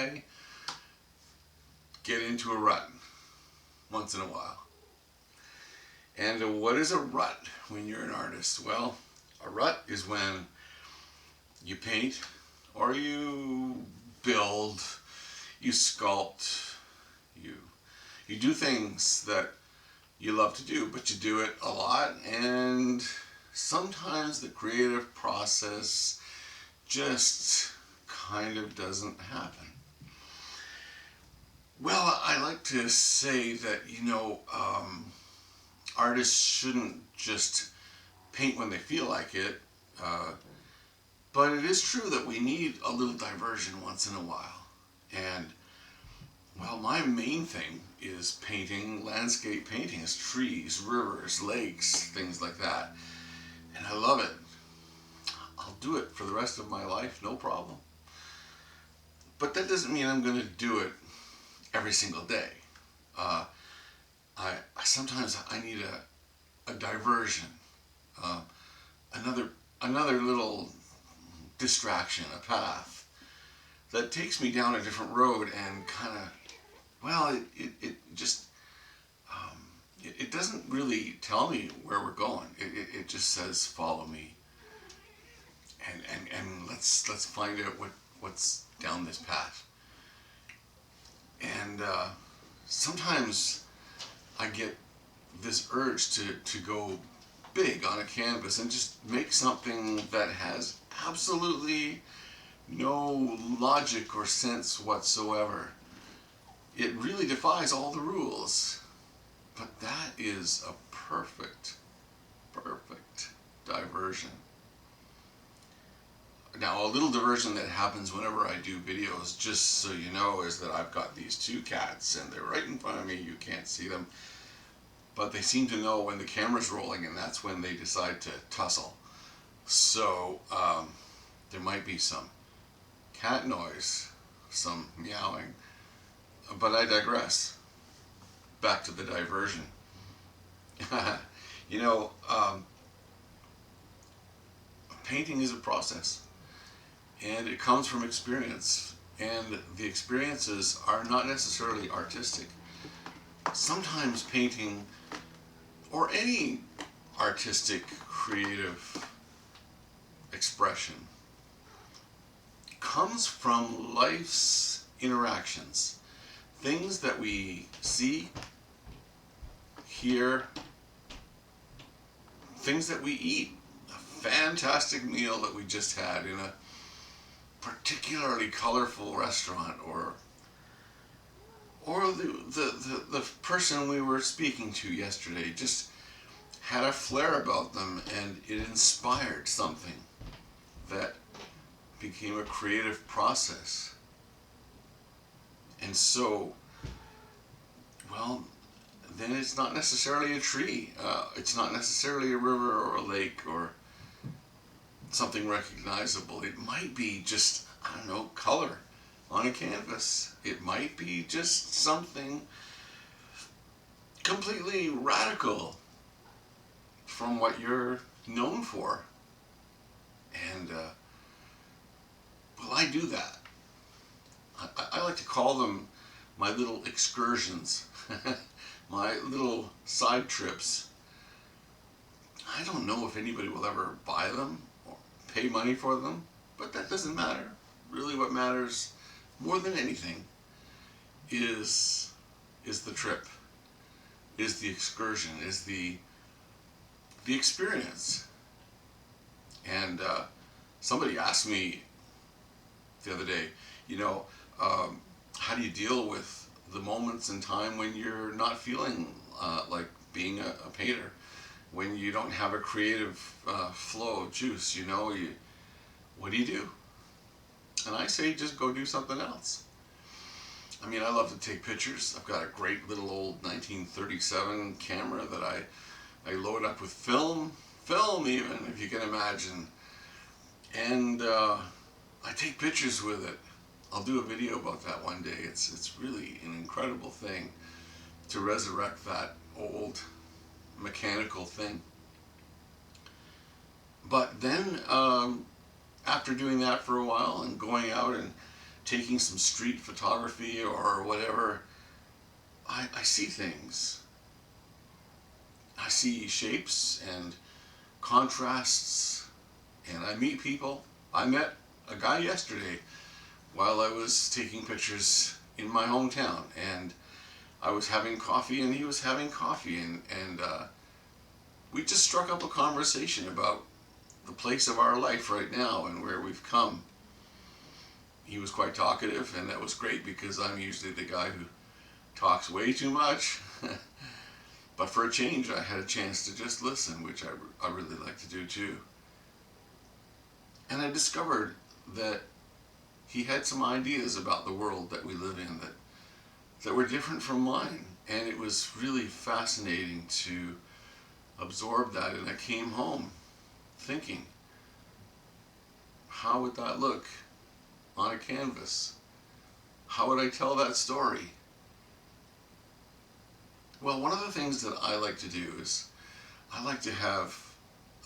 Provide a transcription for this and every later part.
I get into a rut once in a while. And what is a rut when you're an artist? Well, a rut is when you paint or you build, you sculpt, you you do things that you love to do, but you do it a lot, and sometimes the creative process just kind of doesn't happen. Well, I like to say that, artists shouldn't just paint when they feel like it, uh, but it is true that we need a little diversion once in a while. And, well, my main thing is painting landscape paintings, trees, rivers, lakes, things like that. And I love it. I'll do it for the rest of my life, no problem. But that doesn't mean I'm going to do it every single day. Uh, I sometimes I need a diversion, uh, another another little distraction, a path that takes me down a different road and kind of, well, it just um, it doesn't really tell me where we're going. It just says follow me, and let's find out what's down this path. And sometimes I get this urge to go big on a canvas and just make something that has absolutely no logic or sense whatsoever. It really defies all the rules. But that is a perfect diversion. Now, a little diversion that happens whenever I do videos, just so you know, is that I've got these two cats and they're right in front of me. You can't see them. But they seem to know when the camera's rolling, and that's when they decide to tussle. So there might be some cat noise, some meowing, but I digress. Back to the diversion. you know, um, Painting is a process, and it comes from experience, and the experiences are not necessarily artistic. Sometimes painting, or any artistic, creative expression, comes from life's interactions. Things that we see, hear, things that we eat. A fantastic meal that we just had in a particularly colorful restaurant, or the person we were speaking to yesterday just had a flair about them, and it inspired something that became a creative process. And so, well, then it's not necessarily a tree. It's not necessarily a river or a lake or something recognizable. It might be just, I don't know, color on a canvas. It might be just something completely radical from what you're known for. And, well, I do that. I like to call them my little excursions, my little side trips. I don't know if anybody will ever buy them or pay money for them, but that doesn't matter. Really, what matters more than anything is the trip, is the excursion, is the experience. And somebody asked me the other day, you know, how do you deal with the moments in time when you're not feeling like being a painter, when you don't have a creative flow of juice? What do you do? And I say, just go do something else. I mean, I love to take pictures. I've got a great little old 1937 camera that I load up with film even, if you can imagine. And I take pictures with it. I'll do a video about that one day. It's really an incredible thing to resurrect that old mechanical thing. But then, after doing that for a while and going out and taking some street photography or whatever, I see things. I see shapes and contrasts, and I meet people. I met a guy yesterday while I was taking pictures in my hometown, and I was having coffee and he was having coffee, and we just struck up a conversation about the place of our life right now and where we've come. He was quite talkative, and that was great because I'm usually the guy who talks way too much. But for a change, I had a chance to just listen, which I really like to do too. And I discovered that he had some ideas about the world that we live in that were different from mine. And it was really fascinating to absorb that. And I came home thinking, how would that look on a canvas? How would I tell that story? Well, one of the things that I like to do is I like to have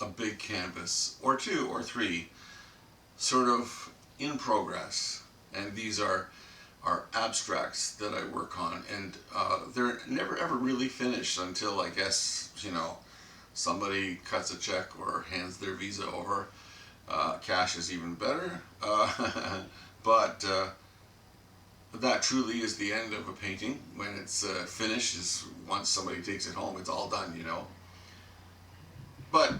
a big canvas, or two or three, sort of in progress. And these are abstracts that I work on, and they're never ever really finished until, I guess, somebody cuts a check or hands their visa over. Cash is even better. But that truly is the end of a painting. When it's finished, is once somebody takes it home, it's all done, But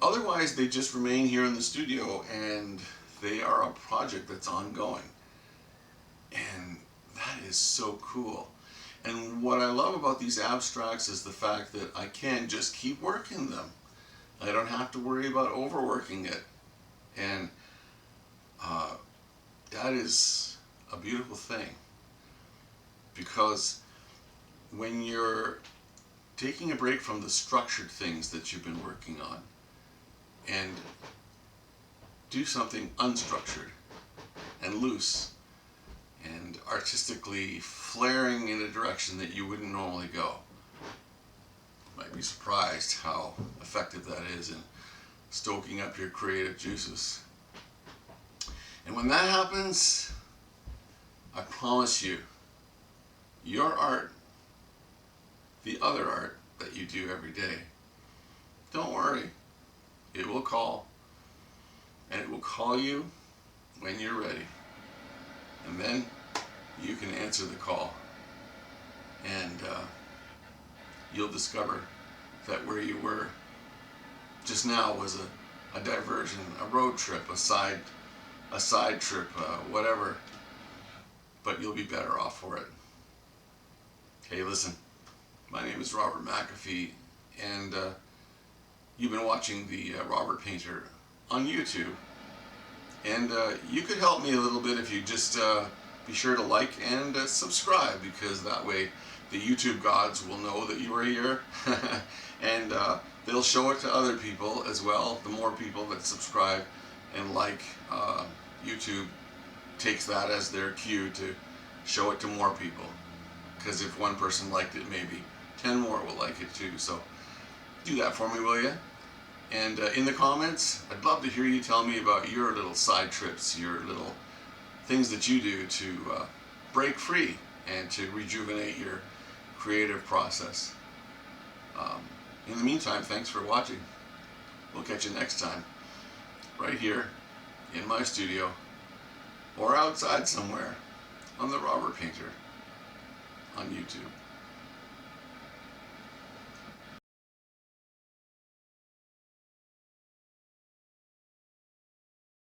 otherwise, they just remain here in the studio, and they are a project that's ongoing. And that is so cool. And what I love about these abstracts is the fact that I can just keep working them. I don't have to worry about overworking it. And that is a beautiful thing. Because when you're taking a break from the structured things that you've been working on and do something unstructured and loose and artistically flaring in a direction that you wouldn't normally go, you might be surprised how effective that is in stoking up your creative juices. And when that happens, I promise you, your art, the other art that you do every day, don't worry, it will call. And it will call you when you're ready. And then you can answer the call. And you'll discover that where you were just now was a diversion, a road trip, a side trip, whatever. But you'll be better off for it. Hey, listen, my name is Robert McAfee, and you've been watching the Robert Painter on YouTube. And you could help me a little bit if you just be sure to like and subscribe, because that way the YouTube gods will know that you are here. And they'll show it to other people as well. The more people that subscribe and like, YouTube takes that as their cue to show it to more people. Because if one person liked it, maybe 10 more will like it too. So do that for me, will you? And in the comments, I'd love to hear you tell me about your little side trips, your little things that you do to break free and to rejuvenate your creative process. In the meantime, thanks for watching. We'll catch you next time, right here in my studio or outside somewhere on the Robert Painter on YouTube.